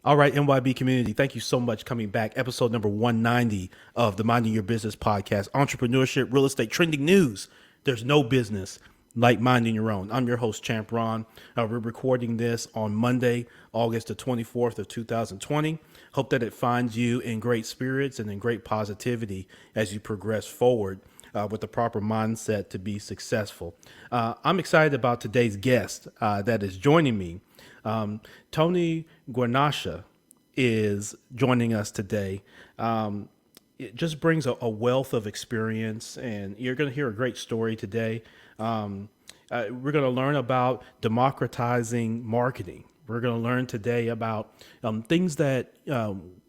All right, NYB community, thank you so much coming back. Episode number 190 of the Minding Your Business podcast, entrepreneurship, real estate, trending news. There's no business like minding your own. I'm your host, Champ Ron. We're recording this on Monday, August the 24th of 2020. Hope that it finds you in great spirits and in great positivity as you progress forward with the proper mindset to be successful. I'm excited about today's guest that is joining me. Tony Guarnaccia is joining us today. It just brings a wealth of experience, and you're going to hear a great story today. We're going to learn about democratizing marketing. We're going to learn today about things that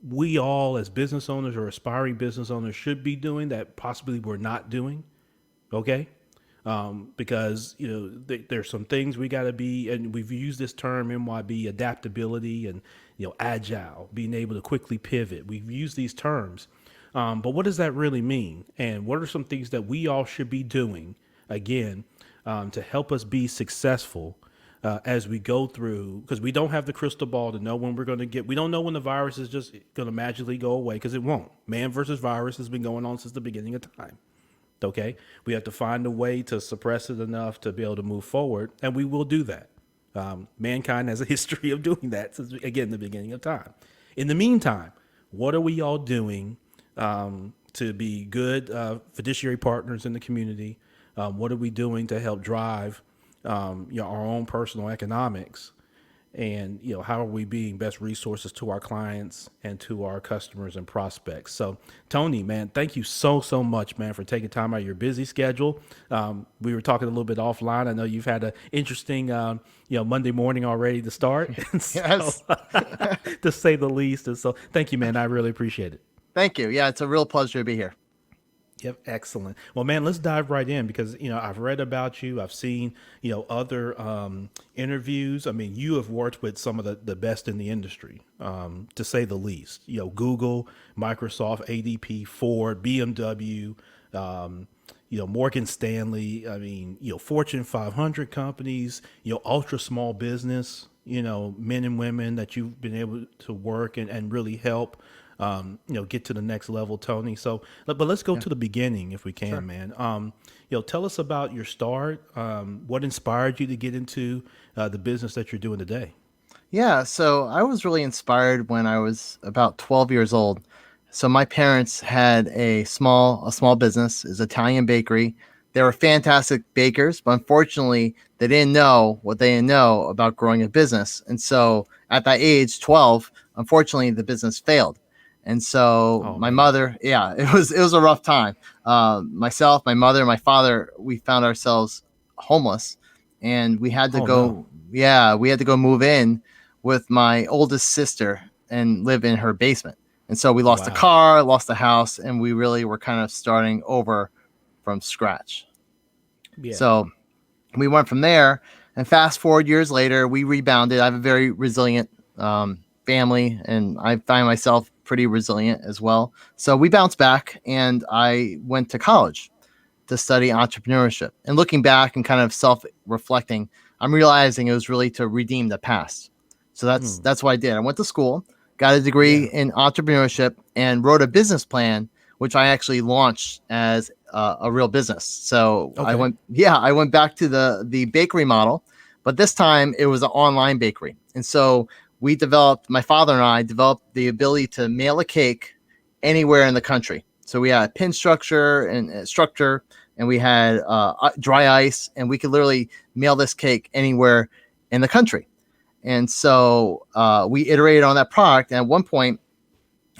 we all, as business owners or aspiring business owners, should be doing that possibly we're not doing. Okay. Because there's some things we got to be, and we've used this term MYB, adaptability, and agile, being able to quickly pivot. We've used these terms, but what does that really mean? And what are some things that we all should be doing again to help us be successful as we go through? Because we don't have the crystal ball to know when we're going to get. We don't know when the virus is just going to magically go away, because it won't. Man versus virus has been going on since the beginning of time. Okay, we have to find a way to suppress it enough to be able to move forward, and we will do that. Mankind has a history of doing that since, again, the beginning of time. In the meantime, what are we all doing to be good fiduciary partners in the community? What are we doing to help drive our own personal economics? And how are we being best resources to our clients and to our customers and prospects? So Tony, man, thank you so much, man, for taking time out of your busy schedule. We were talking a little bit offline. I know you've had an interesting Monday morning already to start. And so, Yes. to say the least. And so thank you, man. I really appreciate it. Thank you. Yeah, it's a real pleasure to be here. Yep, excellent. Well, man, let's dive right in, because I've read about you. I've seen other interviews. I mean, you have worked with some of the best in the industry, to say the least. Google, Microsoft, ADP, Ford, BMW, Morgan Stanley. I mean, Fortune 500 companies. Ultra small business. Men and women that you've been able to work and really help. Get to the next level, Tony. So, but let's go Yeah, to the beginning if we can, sure. man. Tell us about your start. What inspired you to get into the business that you're doing today? Yeah, so I was really inspired when I was about 12 years old. So my parents had a small business, is Italian bakery. They were fantastic bakers, but unfortunately, they didn't know what they didn't know about growing a business. And so at that age, 12, unfortunately, the business failed. And so Oh my man. mother, yeah, it was a rough time. Myself, my mother, my father, we found ourselves homeless, and we had to Oh no. go. Yeah, we had to go move in with my oldest sister and live in her basement. And so we lost the Wow. car, lost the house, and we really were kind of starting over from scratch. Yeah. So we went from there, and fast forward years later, we rebounded. I have a very resilient family, and I find myself pretty resilient as well. So we bounced back, and I went to college to study entrepreneurship. And looking back and kind of self-reflecting, I'm realizing it was really to redeem the past. So that's Hmm. that's what I did. I went to school, got a degree Yeah. in entrepreneurship, and wrote a business plan, which I actually launched as a real business. So Okay. I went back to the bakery model, but this time it was an online bakery. And so my father and I developed the ability to mail a cake anywhere in the country. So we had a pin structure and structure, and we had dry ice, and we could literally mail this cake anywhere in the country. And so we iterated on that product. And at one point,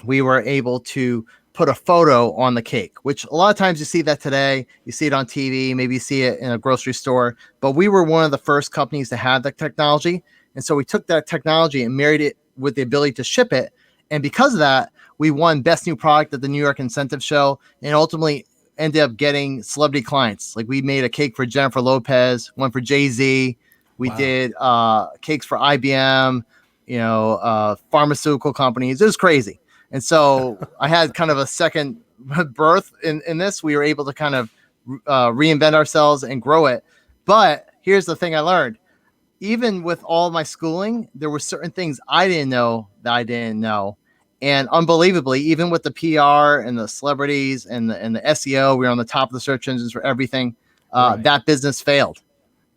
we were able to put a photo on the cake, which a lot of times you see that today. You see it on TV, maybe you see it in a grocery store. But we were one of the first companies to have that technology. And so we took that technology and married it with the ability to ship it. And because of that, we won Best New Product at the New York Incentive Show, and ultimately ended up getting celebrity clients. Like, we made a cake for Jennifer Lopez, one for Jay-Z. We Wow. did cakes for IBM, pharmaceutical companies. It was crazy. And so I had kind of a second birth in this. We were able to kind of reinvent ourselves and grow it. But here's the thing I learned. even with all my schooling, there were certain things I didn't know that I didn't know. And unbelievably, even with the PR and the celebrities and the SEO, we were on the top of the search engines for everything. Right. That business failed.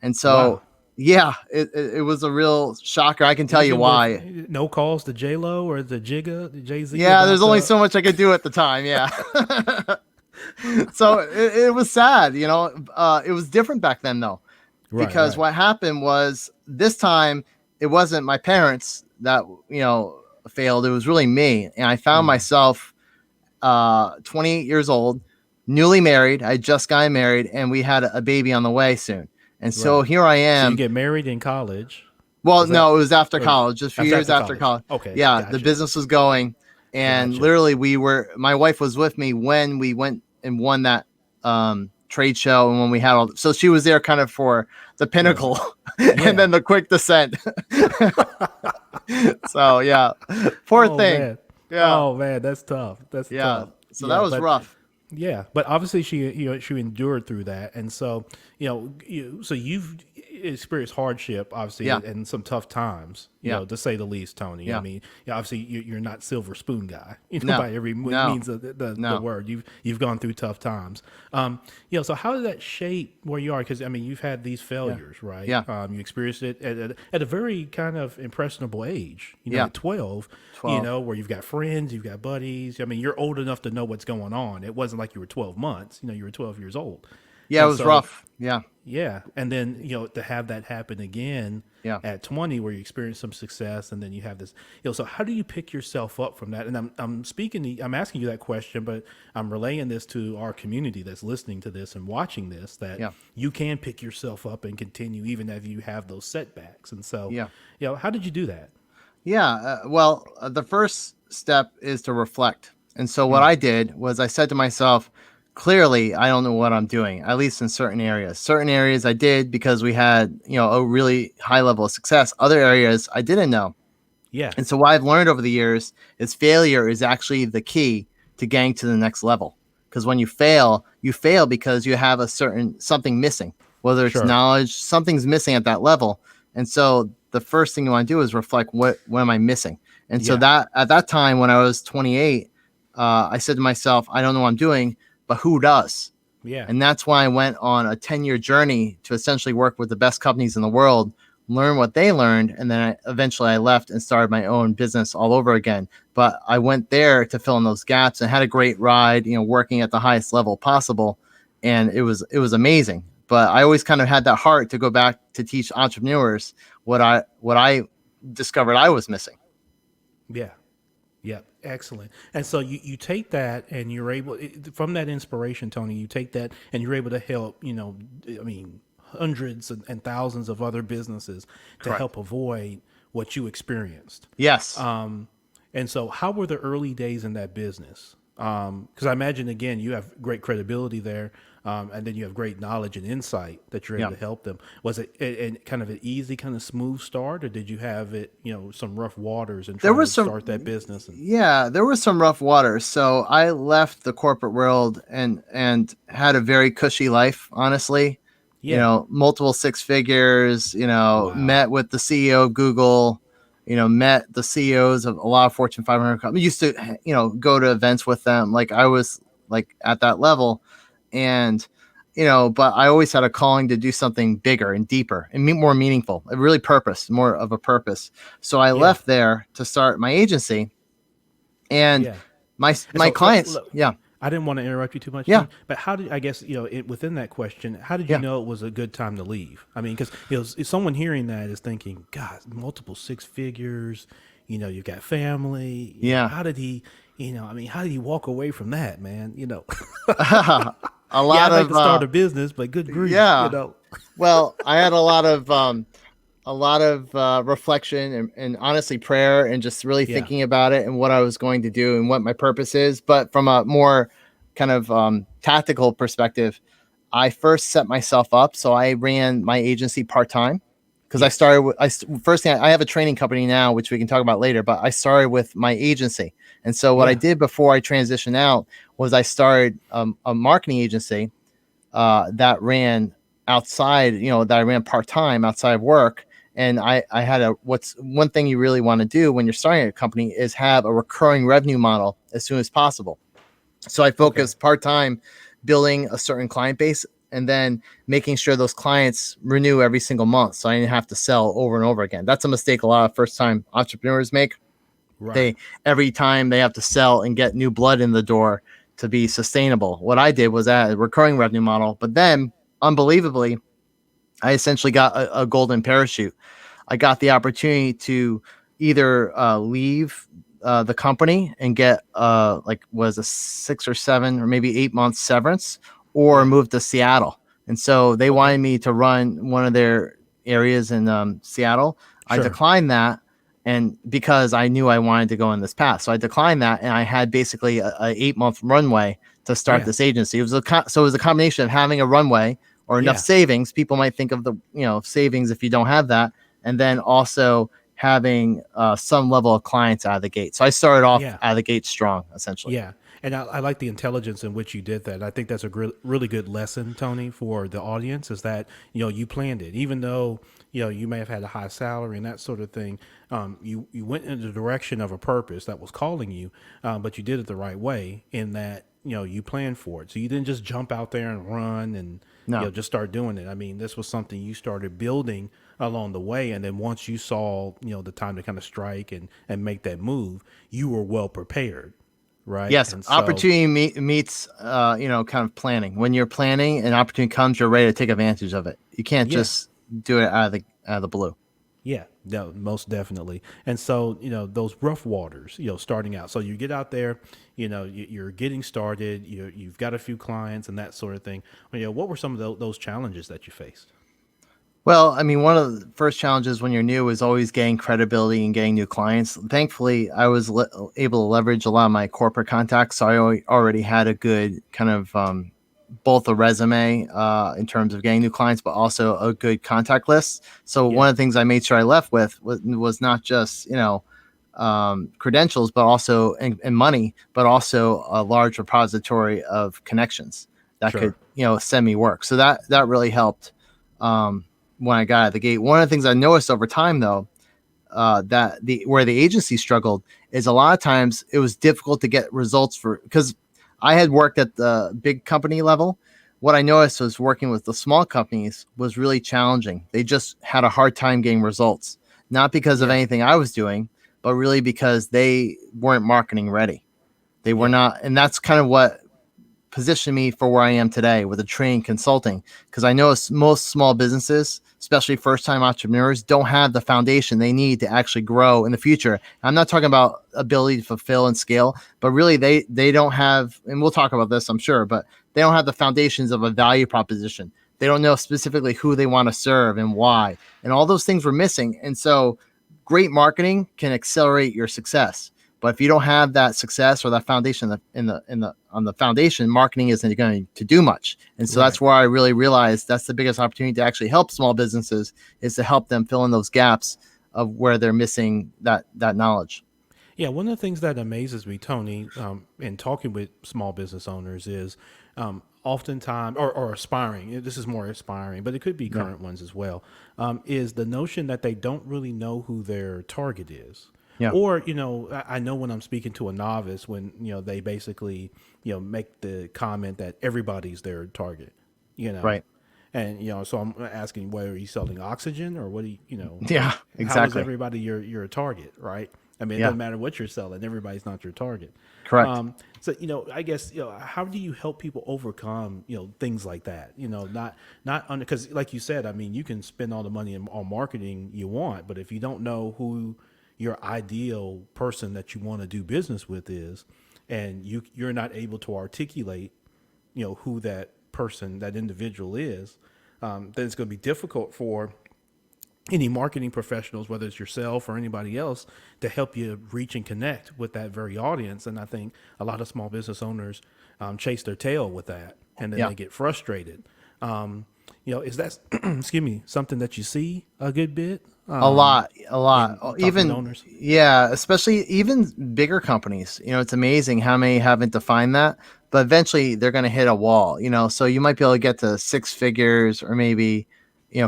And so, Wow. yeah, it was a real shocker. I can tell you Even with why. no calls to J Lo or the Jay Z Yeah, there's about only so much I could do at the time. Yeah. So it was sad, it was different back then though, right, because right. what happened was this time it wasn't my parents that, failed. It was really me. And I found Mm, myself 28 years old, newly married. I just got married and we had a baby on the way soon. And so right. here I So you am. get married in college. Well, Was that no, it was after or college, just a few that's years after after college? college. Okay, Yeah, the gotcha, business was going. And gotcha. literally, my wife was with me when we went and won that trade show. And when we had so she was there kind of for the Right. pinnacle and Yeah. then the quick descent. So, yeah, poor Oh thing. man. Yeah. Oh man, that's tough. That's Yeah. tough. So that Yeah, was but rough. yeah, but obviously she endured through that, and so so you've experienced hardship, obviously, Yeah. and some tough times, Yeah. to say the least, Tony. I Yeah. mean, obviously you're not silver spoon guy, No. by every No. means of the No. word. You've gone through tough times. So how did that shape where you are? Because I mean, you've had these Yeah. failures, right? Yeah. You experienced it at a very kind of impressionable age, Yeah. at 12, 12. where you've got friends, you've got buddies. I mean, you're old enough to know what's going on. It wasn't like you were 12 months, you were 12 years old. Yeah. It And was so, rough. Yeah. yeah. And then, to have that happen again Yeah. at 20, where you experience some success, and then you have this, so how do you pick yourself up from that? And I'm asking you that question, but I'm relaying this to our community that's listening to this and watching this, that Yeah. you can pick yourself up and continue even if you have those setbacks. And so, Yeah. how did you do that? Yeah. The first step is to reflect. And so what Mm, I did was I said to myself, clearly, I don't know what I'm doing, at least in certain areas. Certain areas I did because we had, a really high level of success. Other areas I didn't know. yeah. And so what I've learned over the years is failure is actually the key to getting to the next level. Because when you fail because you have something missing, whether it's Sure. knowledge, something's missing at that level. And so the first thing you want to do is reflect, what am I missing? And so Yeah. that at that time when I was 28, I said to myself, I don't know what I'm doing, but who does? Yeah. And that's why I went on a 10-year journey to essentially work with the best companies in the world, learn what they learned. And then eventually I left and started my own business all over again. But I went there to fill in those gaps and had a great ride, working at the highest level possible. And it was amazing. But I always kind of had that heart to go back to teach entrepreneurs what I discovered I was missing. Yeah. Yeah, excellent. And so you take that and you're able, from that inspiration, Tony, you take that and you're able to help, I mean, hundreds and thousands of other businesses to Correct. help avoid what you experienced. Yes. And so how were the early days in that business? Because I imagine, again, you have great credibility there. And then you have great knowledge and insight that you're able Yeah. to help them. Was it kind of an easy, kind of smooth start, or did you have it, some rough waters and There trying to was some start that business? And Yeah, there was some rough waters. So I left the corporate world and had a very cushy life, honestly. yeah, Multiple six figures, wow, met with the CEO of Google, met the CEOs of a lot of Fortune 500 companies. Used to, go to events with them. Like I was like at that level. And, but I always had a calling to do something bigger and deeper and more meaningful, more of a purpose. So I yeah, left there to start my agency, and yeah. And my so clients. look, Yeah. I didn't want to interrupt you too much, Yeah. Tony, but how did, I guess, within that question, how did you Yeah. know it was a good time to leave? I mean, because if someone hearing that is thinking, God, multiple six figures, you've got family. Yeah. How did he, I mean, how did he walk away from that, man? A Yeah, lot I'd like of to start a business, but good grief. yeah. Well, I had a lot of reflection and honestly prayer and just really Yeah, thinking about it and what I was going to do and what my purpose is. But from a more kind of tactical perspective, I first set myself up. So I ran my agency part-time because I yeah, started with, first thing, I have a training company now, which we can talk about later, but I started with my agency. And so what I yeah, did before I transitioned out was I started a marketing agency that ran outside, that I ran part-time outside of work. And I had what's one thing you really want to do when you're starting a company is have a recurring revenue model as soon as possible. So I Okay. focused part-time building a certain client base and then making sure those clients renew every single month. So I didn't have to sell over and over again. That's a mistake a lot of first-time entrepreneurs make. Right. They every time they have to sell and get new blood in the door to be sustainable. What I did was add a recurring revenue model, but then unbelievably, I essentially got a golden parachute. I got the opportunity to either leave the company and get like was a 6 or 7 or maybe 8 months severance, or Yeah. move to Seattle. And so they Okay. wanted me to run one of their areas in Seattle. I Sure. declined that, and because I knew I wanted to go in this path, so I declined that, and I had basically a 8 month runway to start Yeah. this agency. It was so it was a combination of having a runway or enough Yeah. savings. People might think of the savings if you don't have that, and then also having some level of clients out of the gate. So I started off Yeah. out of the gate strong, essentially. Yeah, and I like the intelligence in which you did that. I think that's a really good lesson, Tony, for the audience. Is that you planned it, even though you may have had a high salary and that sort of thing. You went in the direction of a purpose that was calling you, but you did it the right way. In that you planned for it, so you didn't just jump out there and run and No, just start doing it. I mean, this was something you started building along the way, and then once you saw the time to kind of strike and make that move, you were well prepared, right? yes, And so, opportunity meets kind of planning. When you're planning, an opportunity comes, you're ready to take advantage of it. You can't yeah, just do it out of the blue. yeah, no, most definitely. And so, those rough waters, starting out. So you get out there, you're getting started, you've got a few clients and that sort of thing. What were some of those challenges that you faced? Well, I mean, one of the first challenges when you're new is always getting credibility and getting new clients. Thankfully, I was able to leverage a lot of my corporate contacts, so I already had a good kind of both a resume in terms of getting new clients, but also a good contact list. So Yeah, one of the things I made sure I left with was not just credentials, but also and money, but also a large repository of connections that could sure. send me work. So that really helped. Um, when I got out of the gate. One of the things I noticed over time, though, that where the agency struggled is a lot of times it was difficult to get results for, because I had worked at the big company level. What I noticed was working with the small companies was really challenging. They just had a hard time getting results, not because of Yeah, anything I was doing, but really because they weren't marketing ready. They were yeah, not, and that's kind of what position me for where I am today with a training consulting, because I know most small businesses, especially first time entrepreneurs, don't have the foundation they need to actually grow in the future. I'm not talking about ability to fulfill and scale, but really they don't have, and we'll talk about this, I'm sure, but they don't have the foundations of a value proposition. They don't know specifically who they want to serve and why. And all those things were missing. And so great marketing can accelerate your success. But if you don't have that success or that foundation on the foundation, marketing isn't going to do much. And so right. that's where I really realized that's the biggest opportunity to actually help small businesses, is to help them fill in those gaps of where they're missing that knowledge. Yeah, one of the things that amazes me, Tony, in talking with small business owners is oftentimes, or aspiring, this is more aspiring, but it could be Yeah. current ones as well, is the notion that they don't really know who their target is. Yeah. Or, I know when I'm speaking to a novice, when, they basically, make the comment that everybody's their target, you know. Right. And so I'm asking, whether are you selling oxygen or what do Yeah. how is Exactly. everybody your target, right? I mean, it Yeah. doesn't matter what you're selling; everybody's not your target. Correct. So I guess how do you help people overcome things like that? Not under, because like you said, I mean, you can spend all the money on marketing you want, but if you don't know who your ideal person that you want to do business with is, and you're not able to articulate who that person, that individual is, then it's going to be difficult for any marketing professionals, whether it's yourself or anybody else, to help you reach and connect with that very audience. And I think a lot of small business owners chase their tail with that, and then Yeah. they get frustrated. Is that excuse me, something that you see a good bit A lot. in talking with Even, owners? yeah, especially even bigger companies. It's amazing how many haven't defined that, but eventually they're going to hit a wall. So you might be able to get to six figures or maybe,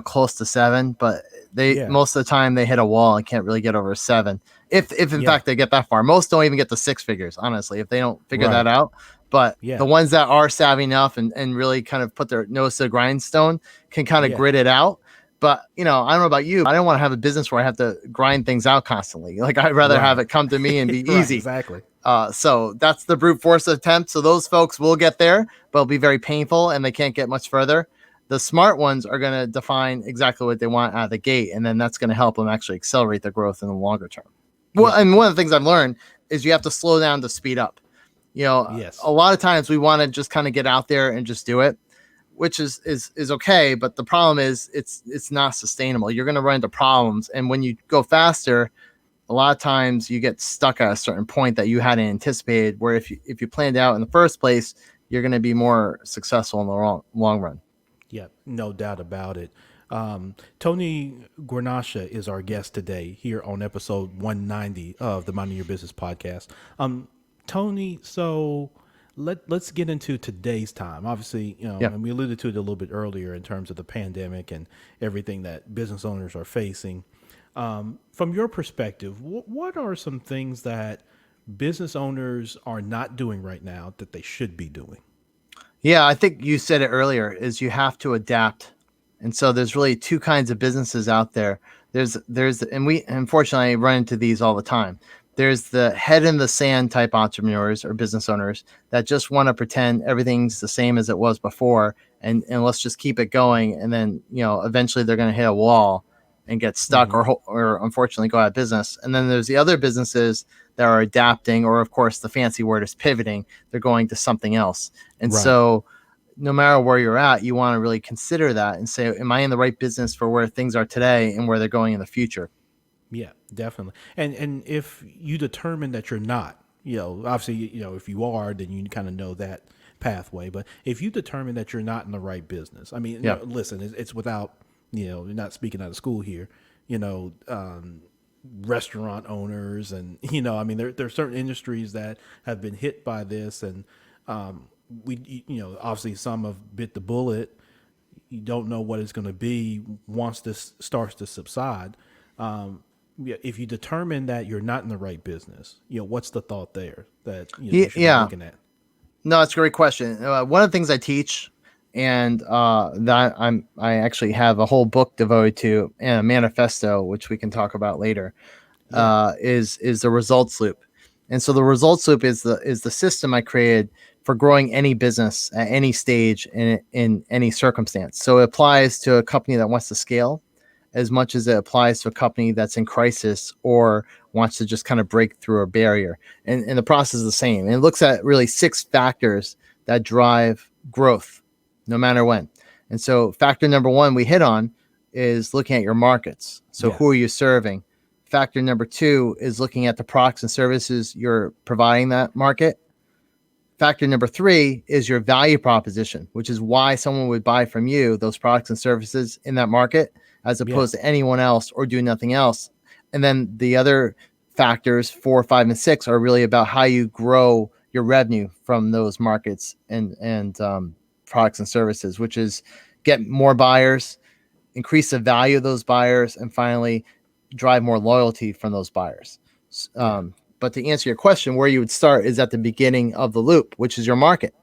close to 7, but they Yeah. most of the time they hit a wall and can't really get over 7. If in Yeah. fact they get that far. Most don't even get to 6 figures, honestly, if they don't figure that Right. out. But Yeah. the ones that are savvy enough and really kind of put their nose to the grindstone can kind of Yeah. grit it out. But I don't know about you. I don't want to have a business where I have to grind things out constantly. Like I'd rather have Right. it come to me and be Right. easy. Exactly. So that's the brute force attempt. So those folks will get there, but it'll be very painful and they can't get much further. The smart ones are going to define exactly what they want out of the gate, and then that's going to help them actually accelerate their growth in the longer term. Well, Yeah. and one of the things I've learned is you have to slow down to speed up. A Yes. lot of times we want to just kind of get out there and just do it, which is okay. But the problem is it's not sustainable. You're going to run into problems, and when you go faster, a lot of times you get stuck at a certain point that you hadn't anticipated. Where if you planned out in the first place, you're going to be more successful in the long run. Yeah, no doubt about it. Tony Guarnaccia is our guest today here on episode 190 of the Minding Your Business podcast. Tony, so let's get into today's time. Obviously, Yeah. and we alluded to it a little bit earlier in terms of the pandemic and everything that business owners are facing. From your perspective, what are some things that business owners are not doing right now that they should be doing? Yeah, I think you said it earlier is you have to adapt. And so there's really two kinds of businesses out there. And we unfortunately run into these all the time. There's the head in the sand type entrepreneurs or business owners that just want to pretend everything's the same as it was before and let's just keep it going, and then, eventually they're going to hit a wall and get stuck Mm-hmm. or unfortunately go out of business. And then there's the other businesses that are adapting, or of course the fancy word is pivoting. They're going to something else. And Right. so no matter where you're at, you want to really consider that and say, am I in the right business for where things are today and where they're going in the future? Yeah, definitely. And if you determine that you're not, obviously, if you are, then you kind of know that pathway. But if you determine that you're not in the right business, I mean, Yeah. listen, it's without, you're not speaking out of school here, you know, um, restaurant owners and, I mean, there are certain industries that have been hit by this and, obviously some have bit the bullet. You don't know what it's going to be once this starts to subside. Yeah, if you determine that you're not in the right business, what's the thought there that you should be Yeah. looking at? No, it's a great question. One of the things I teach, and that I actually have a whole book devoted to and a manifesto, which we can talk about later, Yeah. is the results loop. And so the results loop is the system I created for growing any business at any stage in any circumstance. So it applies to a company that wants to scale as much as it applies to a company that's in crisis or wants to just kind of break through a barrier. And the process is the same. And it looks at really 6 factors that drive growth, no matter when. And so factor number 1 we hit on is looking at your markets. So Yeah. who are you serving? Factor number 2 is looking at the products and services you're providing that market. Factor number 3 is your value proposition, which is why someone would buy from you those products and services in that market as Yeah. opposed to anyone else or do nothing else. And then the other factors 4, 5, and 6 are really about how you grow your revenue from those markets and products and services, which is get more buyers, increase the value of those buyers, and finally drive more loyalty from those buyers. Yeah. But to answer your question, where you would start is at the beginning of the loop, which is your market.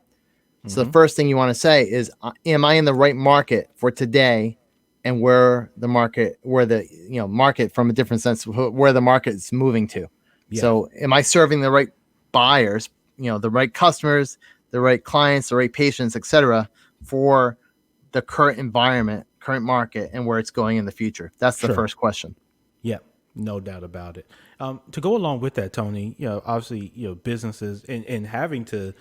So the Mm-hmm. first thing you want to say is, am I in the right market for today, and where the market from a different sense, where the market is moving to. Yeah. So am I serving the right buyers, the right customers, the right clients, the right patients, etc., for the current environment, current market, and where it's going in the future? That's the Sure. first question. Yeah, no doubt about it. To go along with that, Tony, obviously, businesses and having to,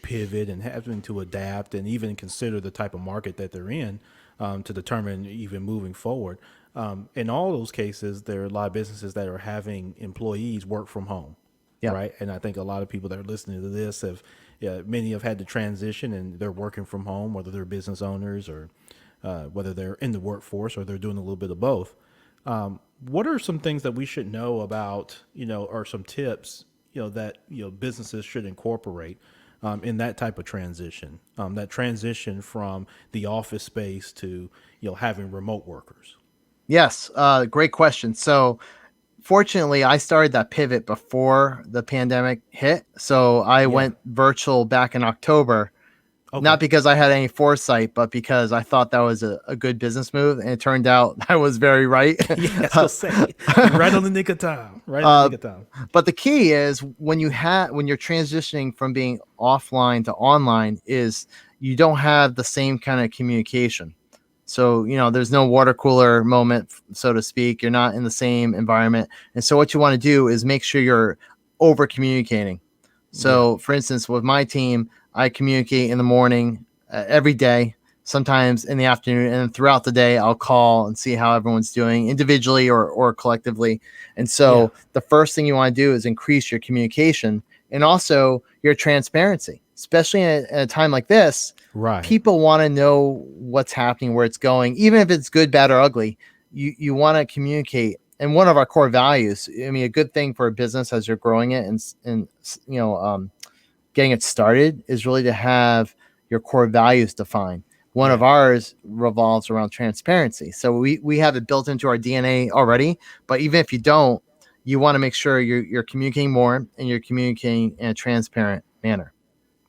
pivot and having to adapt and even consider the type of market that they're in to determine even moving forward. In all those cases, there are a lot of businesses that are having employees work from home, Yeah. right? And I think a lot of people that are listening to this many have had to transition and they're working from home, whether they're business owners or whether they're in the workforce or they're doing a little bit of both. What are some things that we should know about, or some tips, that, businesses should incorporate in that type of transition, that transition from the office space to having remote workers? Yes, great question. So fortunately, I started that pivot before the pandemic hit. So I Yeah. went virtual back in October, not Okay. because I had any foresight, but because I thought that was a good business move. And it turned out I was very right. Yeah, I was gonna say you're right on the nick of time. Right on the uh, nick of time. but the key is when you're transitioning from being offline to online is you don't have the same kind of communication. So, there's no water cooler moment, so to speak. You're not in the same environment. And so what you want to do is make sure you're over communicating. Yeah. So, for instance, with my team, I communicate in the morning every day, sometimes in the afternoon, and throughout the day, I'll call and see how everyone's doing individually or collectively. And Yeah. so, the first thing you want to do is increase your communication and also your transparency, especially at a time like this. Right. People want to know what's happening, where it's going, even if it's good, bad, or ugly. You want to communicate. And one of our core values, I mean, a good thing for a business as you're growing it and getting it started is really to have your core values defined. One of Yeah. ours revolves around transparency. So we have it built into our DNA already. But even if you don't, you want to make sure you're communicating more and you're communicating in a transparent manner.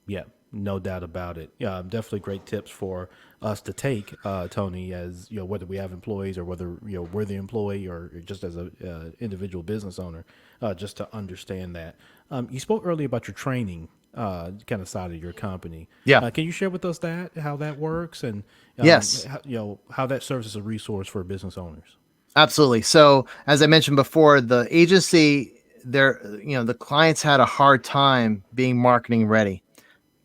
Yeah, no doubt about it. Yeah, definitely great tips for us to take, Tony, as whether we have employees or whether we're the employee or just as a individual business owner, just to understand that. You spoke earlier about your training, kind of side of your company. Yeah. Can you share with us that how that works and Yes. how that serves as a resource for business owners? Absolutely. So, as I mentioned before, the agency, the clients had a hard time being marketing ready.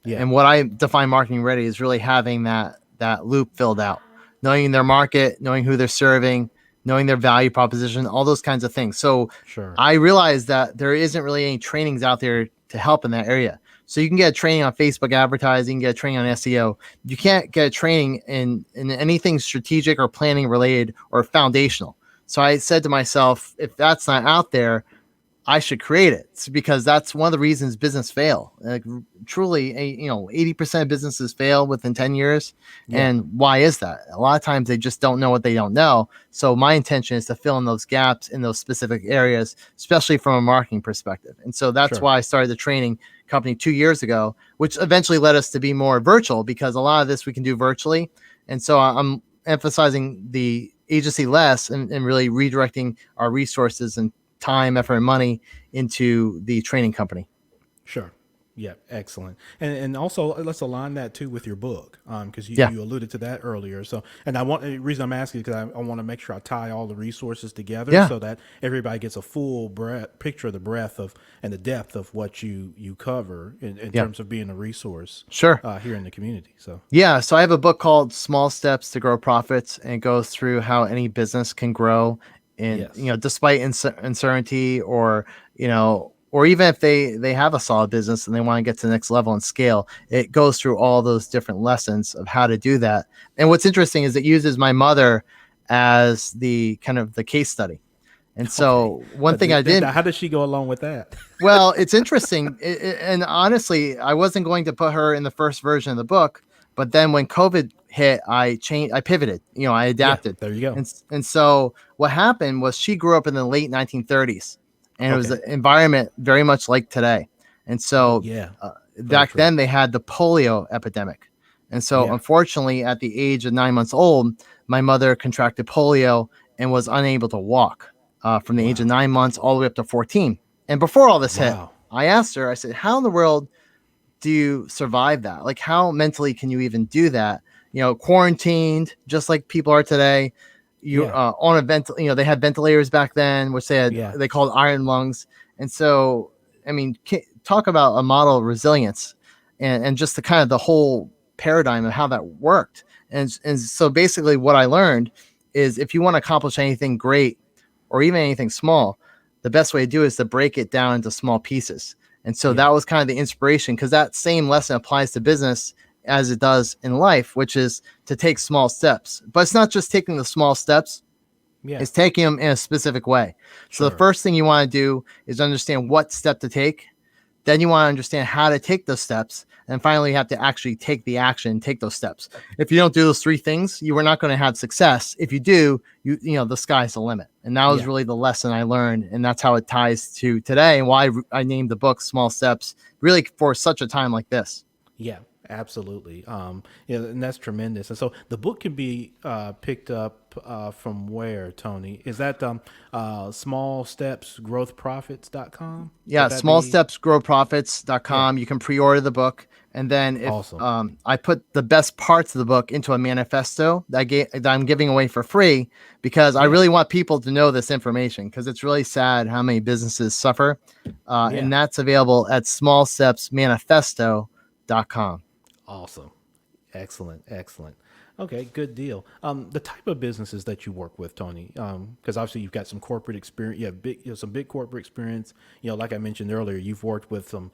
Yeah, And what I define marketing ready is really having that loop filled out, knowing their market, knowing who they're serving, knowing their value proposition, all those kinds of things. So, sure. I realized that there isn't really any trainings out there to help in that area. So you can get a training on Facebook advertising, get a training on SEO. You can't get a training in anything strategic or planning related or foundational. So I said to myself, if that's not out there, I should create it. It's because that's one of the reasons business fail. Like, truly, 80% of businesses fail within 10 years. Yeah, And why is that? A lot of times they just don't know what they don't know. So my intention is to fill in those gaps in those specific areas, especially from a marketing perspective. And so that's sure. why I started the training company 2 years ago, which eventually led us to be more virtual because a lot of this we can do virtually. And so I'm emphasizing the agency less and really redirecting our resources and time, effort, and money into the training company. Sure. Yeah, excellent. And also let's align that too with your book, because Yeah. you alluded to that earlier. So, and the reason I'm asking is because I want to make sure I tie all the resources together Yeah. so that everybody gets a full picture of the breadth of and the depth of what you cover in Yeah. terms of being a resource Sure. here in the community. So, Yeah. So I have a book called Small Steps to Grow Profits, and it goes through how any business can grow in, yes, despite uncertainty or even if they have a solid business and they want to get to the next level and scale, it goes through all those different lessons of how to do that. And what's interesting is it uses my mother as the kind of the case study. And okay. so one thing I did. How does she go along with that? Well, it's interesting. And honestly, I wasn't going to put her in the first version of the book, but then when COVID hit, I pivoted, I Yeah, adapted. there you go. And so what happened was she grew up in the late 1930s and it was Okay. an environment very much like today. And Oh so yeah, very back true. then they had the polio epidemic. And so Yeah. unfortunately, at the age of 9 months old, my mother contracted polio and was unable to walk from the age of Wow. 9 months all the way up to 14. And before all this hit, Wow. I asked her, I said, how in the world do you survive that? Like, how mentally can you even do that? Quarantined, just like people are today. You Yeah. on a they had ventilators back then, which Yeah. they called iron lungs. And so, I mean, talk about a model of resilience and just the kind of the whole paradigm of how that worked. And so basically what I learned is if you want to accomplish anything great or even anything small, the best way to do it is to break it down into small pieces. And so Yeah. that was kind of the inspiration because that same lesson applies to business as it does in life, which is to take small steps. But it's not just taking the small steps, Yeah. it's taking them in a specific way. So the Sure. first thing you want to do is understand what step to take Then you want to understand how to take those steps. And finally, you have to actually take the action, take those steps. If you don't do those three things, you are not going to have success. If you do, the sky's the limit. And that was Yeah. really the lesson I learned. And that's how it ties to today and why I named the book Small Steps, really for such a time like this. Yeah, absolutely. Yeah, and that's tremendous. And so the book can be picked up from where, Tony? Is that smallstepsgrowthprofits.com? Yeah, Would that be yeah? smallstepsgrowprofits.com. You can pre-order the book. And then if Awesome. I put the best parts of the book into a manifesto that I'm giving away for free because I Yeah. really want people to know this information because it's really sad how many businesses suffer. Yeah. And that's available at smallstepsmanifesto.com. Awesome. Excellent. Excellent. Okay, good deal. The type of businesses that you work with, Tony, because obviously you've got some corporate experience. You have some big corporate experience. Like I mentioned earlier, you've worked with some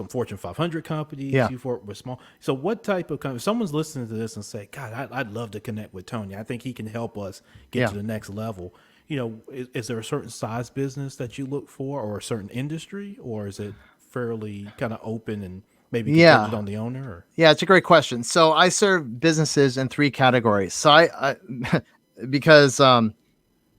Fortune 500 companies. Yeah. You've worked with small. So, what type of company? If someone's listening to this and say, "God, I'd love to connect with Tony. I think he can help us get Yeah. to the next level." Is there a certain size business that you look for, or a certain industry, or is it fairly kind of open and maybe contingent Yeah. on the owner? Or Yeah, it's a great question. So I serve businesses in three categories. So I because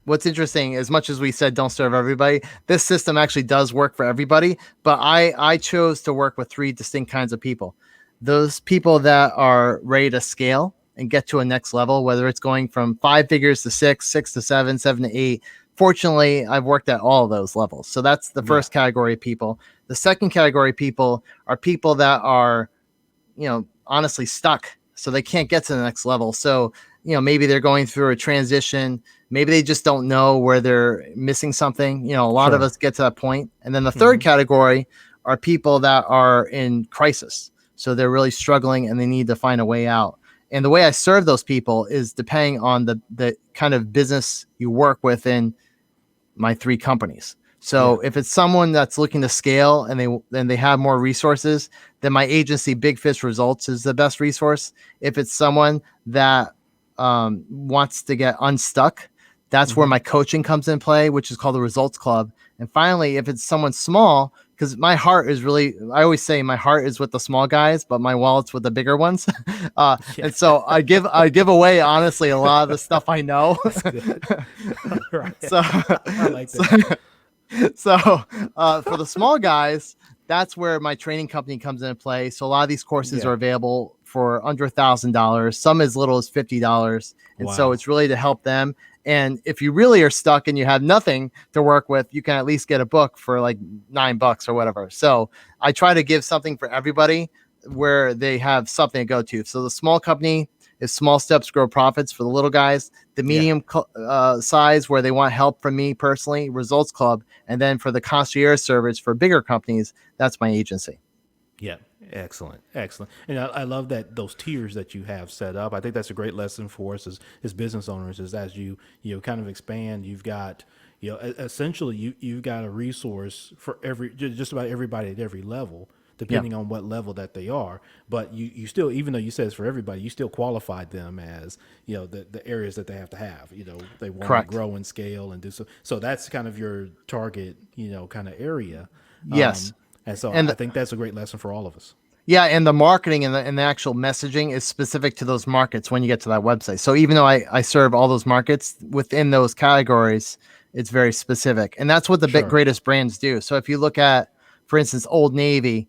what's interesting, as much as we said don't serve everybody, this system actually does work for everybody. But I chose to work with three distinct kinds of people. Those people that are ready to scale and get to a next level, whether it's going from 5 figures to six to seven, 7 to 8. Fortunately, I've worked at all of those levels. So that's the yeah, first category of people. The second category of people are people that are honestly stuck. So they can't get to the next level. So, maybe they're going through a transition. Maybe they just don't know where they're missing something. A lot of sure. us get to that point. And then the third Hmm. category are people that are in crisis. So they're really struggling and they need to find a way out. And the way I serve those people is depending on the kind of business you work with in my three companies. Yeah. So if it's someone that's looking to scale and they have more resources, then my agency Big Fish Results is the best resource. If it's someone that wants to get unstuck, that's where Hmm. my coaching comes in play, which is called the Results Club. And finally, if it's someone small, because my heart is really, I always say my heart is with the small guys, but my wallet's with the bigger ones. Yeah. And so I give away honestly a lot of the stuff I know. That's good. All right. so I like so that. so for the small guys, that's where my training company comes into play. So a lot of these courses are Yeah. available for under $1,000, some as little as $50. And so Wow. it's really to help them. And if you really are stuck and you have nothing to work with, you can at least get a book for like $9 or whatever. So I try to give something for everybody where they have something to go to. So the small company is Small Steps Grow Profits for the little guys. The Yeah. medium size where they want help from me personally, Results Club. And then for the concierge service for bigger companies, that's my agency. Yeah. Excellent. Excellent. And I love that those tiers that you have set up. I think that's a great lesson for us as business owners is as you kind of expand, you've got, essentially you've got a resource for just about everybody at every level, Yeah, depending on what level that they are. But you still, even though you said it's for everybody, you still qualified them as, the areas that they have to have, they want to correct. grow and scale and do so. So that's kind of your target, kind of area. Yes. And so And I think that's a great lesson for all of us. yeah, and the marketing and the actual messaging is specific to those markets when you get to that website. So even though I serve all those markets within those categories, it's very specific. And that's what the big Sure. greatest brands do. So if you look at, for instance, Old Right.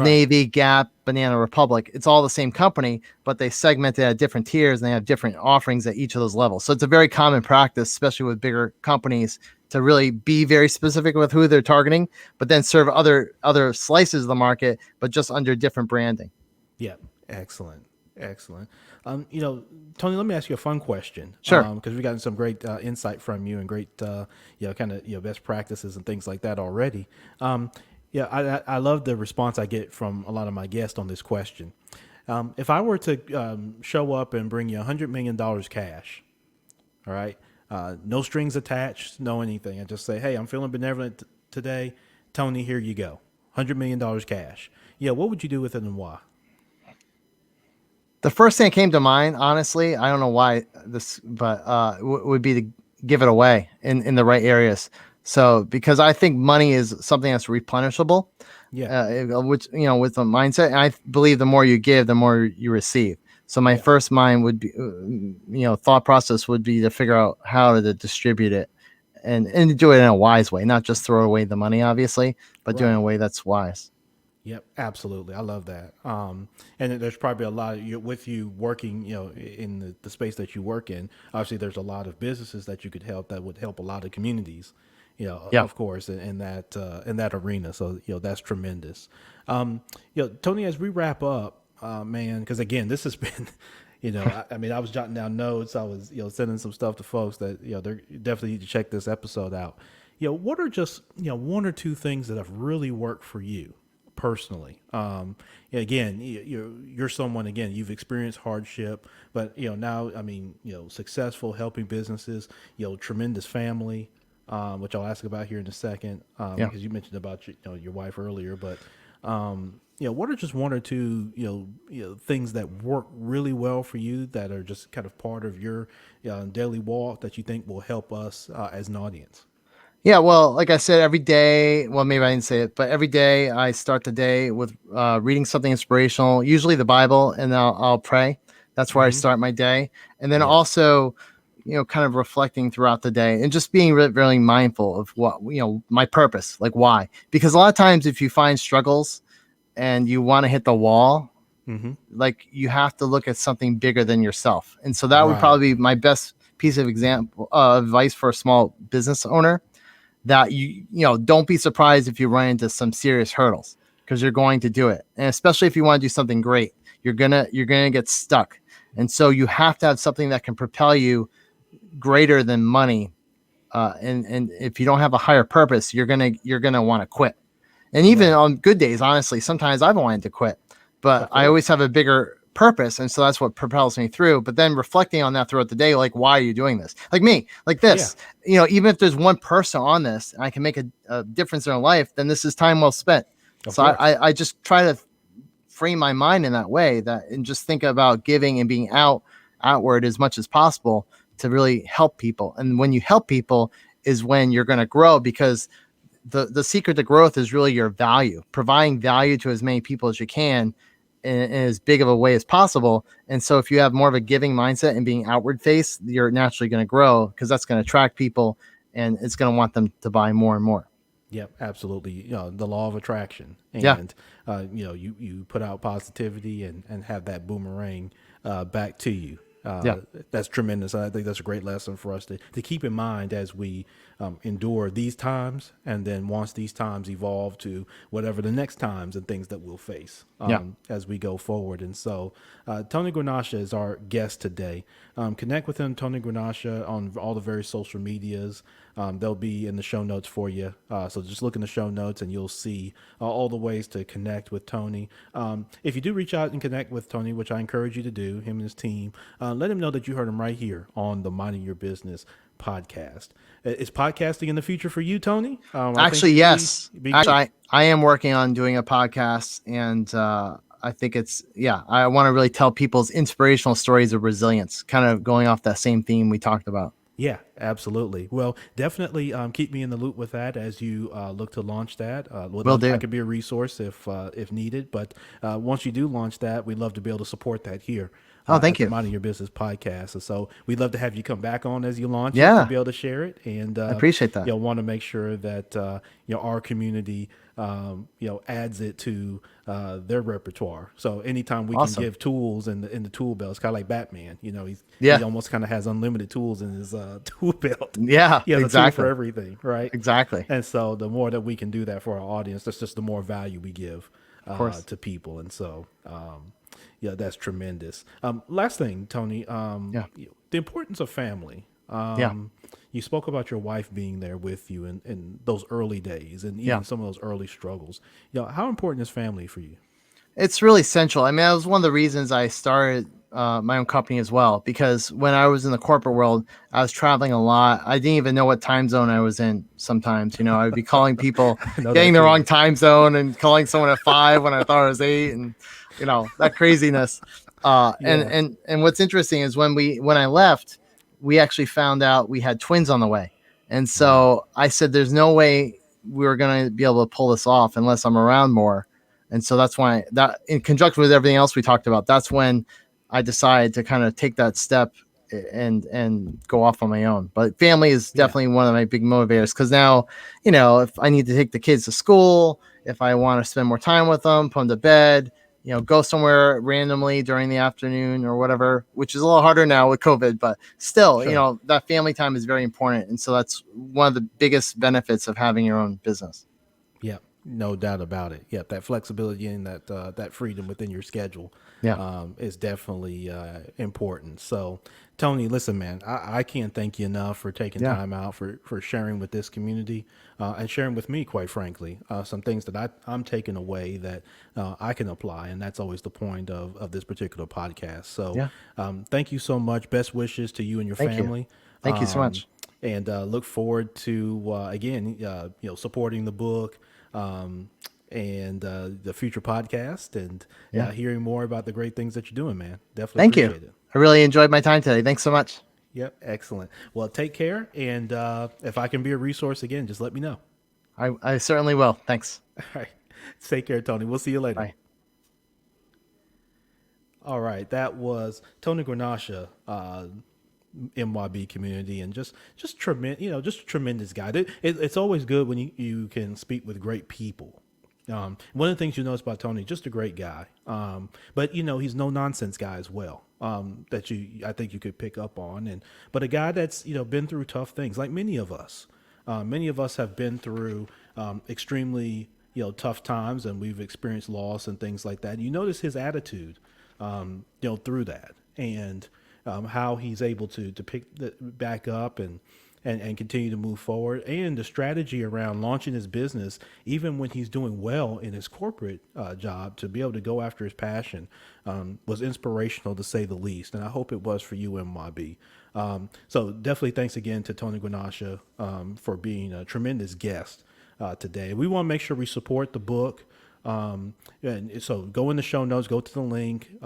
Navy, Gap, Banana Republic, it's all the same company, but they segment it at different tiers and they have different offerings at each of those levels. So it's a very common practice, especially with bigger companies, to really be very specific with who they're targeting, but then serve other slices of the market, but just under different branding. Yeah. Excellent. Excellent. Tony, let me ask you a fun question. Sure. Because we gotten some great insight from you and great, kind of, best practices and things like that already. Yeah, I love the response I get from a lot of my guests on this question. If I were to show up and bring you $100 million cash, all right, no strings attached, no anything, I just say, hey, I'm feeling benevolent today, Tony, here you go, $100 million cash. Yeah, what would you do with it and why? The first thing that came to mind, honestly, I don't know why this, but would be to give it away in the right areas. So because I think money is something that's replenishable, Yeah. which, with the mindset, and I believe the more you give, the more you receive. So my Yeah. first mind would be, thought process would be to figure out how to distribute it, and do it in a wise way, not just throw away the money, obviously, but do it in Right. a way that's wise. Yep, absolutely. I love that. And there's probably a lot of you with you working, in the space that you work in. Obviously, there's a lot of businesses that you could help that would help a lot of communities, Yeah. of course, in that arena. So, that's tremendous. Tony, as we wrap up, man, because again, this has been, I mean, I was jotting down notes. I was, sending some stuff to folks that, they definitely need to check this episode out. What are just, one or two things that have really worked for you personally? Again, you're someone, again, you've experienced hardship, but now, I mean, successful, helping businesses, tremendous family, which I'll ask about here in a second, Yeah. because you mentioned about your wife earlier. But what are just one or two things that work really well for you that are just kind of part of your daily walk that you think will help us as an audience? Yeah, well, like I said, every day, well, maybe I didn't say it, but every day I start the day with reading something inspirational, usually the Bible, and I'll pray. That's where I Mm-hmm. start my day. And then Yes. also, kind of reflecting throughout the day and just being really, really mindful of what, my purpose, like why. Because a lot of times, if you find struggles and you want to hit the wall, Mm-hmm. like you have to look at something bigger than yourself. And so that would Right. probably be my best piece of example advice for a small business owner, that don't be surprised if you run into some serious hurdles, because you're going to do it. And especially if you want to do something great, you're gonna get stuck. And so you have to have something that can propel you greater than money. And if you don't have a higher purpose, you're gonna want to quit. And even Right. on good days, honestly, sometimes I've wanted to quit, but Of I always course. have a bigger purpose. And so that's what propels me through. But then reflecting on that throughout the day, like, why are you doing this? Like me, like Yeah. this, even if there's one person on this and I can make a difference in their life, then this is time well spent. Of So course. I just try to frame my mind in that way, that and just think about giving and being outward as much as possible to really help people. And when you help people is when you're going to grow, because the secret to growth is really your value, providing value to as many people as you can in as big of a way as possible. And so if you have more of a giving mindset and being outward faced, you're naturally going to grow, because that's going to attract people and it's going to want them to buy more and more. Yep, absolutely. The law of attraction, Yeah. and you put out positivity and have that boomerang back to you. Yeah. That's tremendous. I think that's a great lesson for us to keep in mind as we endure these times, and then once these times evolve to whatever the next times and things that we'll face Yeah. as we go forward. And so, Tony Guarnaccia is our guest today. Connect with him, Tony Guarnaccia, on all the various social medias. They'll be in the show notes for you. So just look in the show notes and you'll see all the ways to connect with Tony. If you do reach out and connect with Tony, which I encourage you to do, him and his team, let him know that you heard him right here on the Minding Your Business podcast. Is podcasting in the future for you, Tony? I think Actually, it'd yes. be Actually, great. I am working on doing a podcast, and I think I want to really tell people's inspirational stories of resilience, kind of going off that same theme we talked about. Yeah, absolutely. Well, definitely keep me in the loop with that as you look to launch that. Would Will love I do. could be a resource if needed. But once you do launch that, we'd love to be able to support that here Oh, at thank the you. Minding Your Business podcast. And so we'd love to have you come back on as you launch it to Yeah, be able to share it. And I appreciate that. want to make sure that our community adds it to their repertoire. So anytime we can Awesome. give tools in the tool belt, it's kind of like Batman. He Yeah. almost kind of has unlimited tools in his tool belt. Yeah, He has a tool for exactly. everything, right? Exactly. And so the more that we can do that for our audience, that's just the more value we give Of course. to people. And so, that's tremendous. Last thing, Tony, Yeah. the importance of family. Yeah. You spoke about your wife being there with you in those early days and Yeah. even some of those early struggles. How important is family for you? It's really central. I mean, that was one of the reasons I started my own company as well, because when I was in the corporate world, I was traveling a lot. I didn't even know what time zone I was in sometimes. I would be calling people, I know getting that the wrong feeling. time zone, and calling someone at 5 when I thought it was 8, and that craziness. And Yeah. and and what's interesting is when I left, we actually found out we had twins on the way. And Right. so I said, there's no way we were going to be able to pull this off unless I'm around more. And so that's why, that in conjunction with everything else we talked about, that's when I decided to kind of take that step and go off on my own. But family is Yeah. definitely one of my big motivators, because now, you know, if I need to take the kids to school, if I want to spend more time with them, put them to bed, you know, go somewhere randomly during the afternoon or whatever, which is a little harder now with COVID, but still, you Sure. know, that family time is very important. And so that's one of the biggest benefits of having your own business. Yep, no doubt about it. Yep, that flexibility and that freedom within your schedule Yeah. is definitely important. So, Tony, listen, man, I can't thank you enough for taking Yeah. time out for sharing with this community and sharing with me, quite frankly, some things that I'm taking away that I can apply, and that's always the point of this particular podcast. So, Yeah. thank you so much. Best wishes to you and your Thank you. family. Thank you so Um, much. and look forward to again, supporting the book and the future podcast and Yeah. hearing more about the great things that you're doing, man. Definitely Thank you. appreciate it. I really enjoyed my time today. Thanks so much. Yep, excellent. Well, take care, and if I can be a resource again, just let me know. I certainly will. Thanks. All right, take care, Tony. We'll see you later. Bye. All right, that was Tony Guarnaccia, MYB community, and just tremendous, just a tremendous guy. It's always good when you can speak with great people. One of the things you notice about Tony, just a great guy. But he's no nonsense guy as well. That I think you could pick up on, but a guy that's been through tough things, like many of us. Many of us have been through extremely tough times, and we've experienced loss and things like that. You notice his attitude, through that, and how he's able to pick back up and continue to move forward, and the strategy around launching his business, even when he's doing well in his corporate job, to be able to go after his passion was inspirational to say the least. And I hope it was for you, MYB. So definitely thanks again to Tony Guarnaccia for being a tremendous guest today. We want to make sure we support the book. And so go in the show notes, go to the link,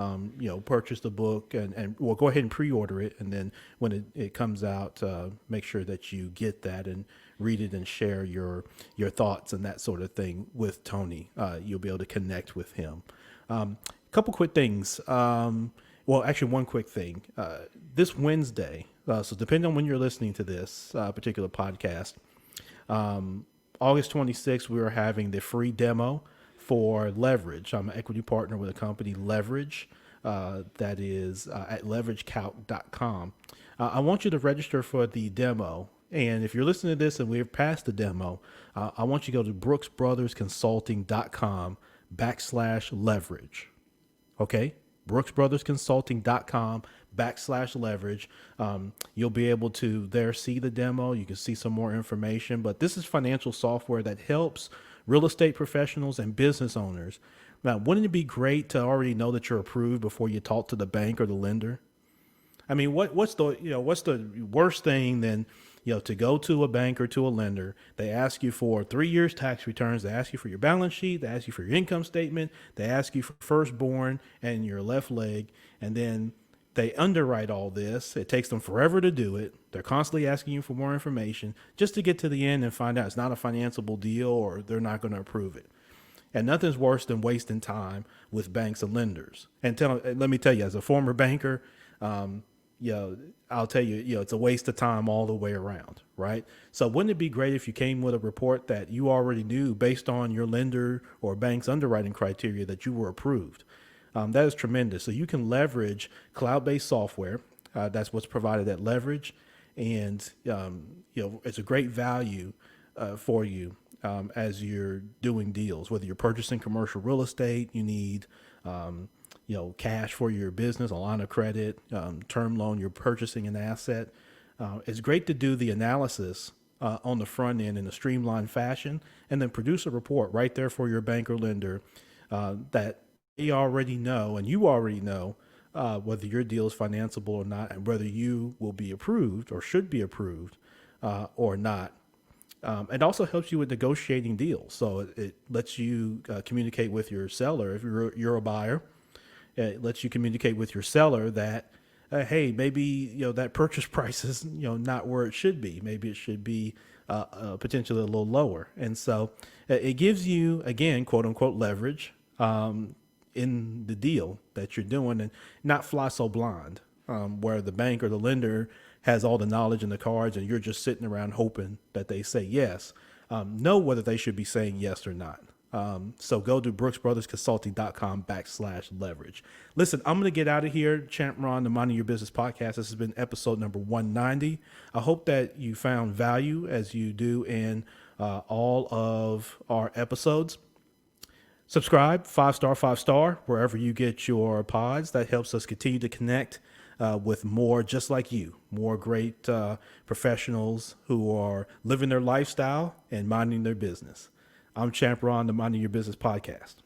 purchase the book, and we'll go ahead and pre-order it. And then when it comes out, make sure that you get that and read it and share your thoughts and that sort of thing with Tony. You'll be able to connect with him. Couple quick things. Well, actually, one quick thing. This Wednesday, so depending on when you're listening to this particular podcast, August 26th, we are having the free demo for Leverage. I'm an equity partner with a company, Leverage, that is at leveragecalc.com. I want you to register for the demo. And if you're listening to this and we're past the demo, I want you to go to brooksbrothersconsulting.com/leverage. Okay? brooksbrothersconsulting.com/leverage. You'll be able to there see the demo. You can see some more information, but this is financial software that helps real estate professionals and business owners. Now, wouldn't it be great to already know that you're approved before you talk to the bank or the lender? I mean, what's the worst thing than to go to a bank or to a lender? They ask you for 3 years tax returns. They ask you for your balance sheet. They ask you for your income statement. They ask you for firstborn and your left leg, and then they underwrite all this. It takes them forever to do it. They're constantly asking you for more information just to get to the end and find out it's not a financeable deal or they're not going to approve it. And nothing's worse than wasting time with banks and lenders. And let me tell you, as a former banker, I'll tell you, it's a waste of time all the way around, right? So wouldn't it be great if you came with a report that you already knew based on your lender or bank's underwriting criteria that you were approved? That is tremendous. So you can leverage cloud-based software. That's what's provided at Leverage, and it's a great value for you as you're doing deals. Whether you're purchasing commercial real estate, you need cash for your business, a line of credit, term loan, you're purchasing an asset. It's great to do the analysis on the front end in a streamlined fashion, and then produce a report right there for your bank or lender that they already know, and you already know whether your deal is financeable or not, and whether you will be approved or should be approved or not. It also helps you with negotiating deals. So it lets you communicate with your seller if you're a buyer. It lets you communicate with your seller that hey, maybe that purchase price is not where it should be. Maybe it should be potentially a little lower. And so it gives you, again, quote unquote, leverage in the deal that you're doing, and not fly so blind, where the bank or the lender has all the knowledge and the cards, and you're just sitting around hoping that they say yes. Know whether they should be saying yes or not. So go to brooksbrothersconsulting.com/leverage. Listen, I'm going to get out of here. Champ Ron, the Minding Your Business podcast. This has been episode number 190. I hope that you found value, as you do in all of our episodes. Subscribe, 5-star, 5-star, wherever you get your pods. That helps us continue to connect with more just like you, more great professionals who are living their lifestyle and minding their business. I'm Champ Ron, the Minding Your Business podcast.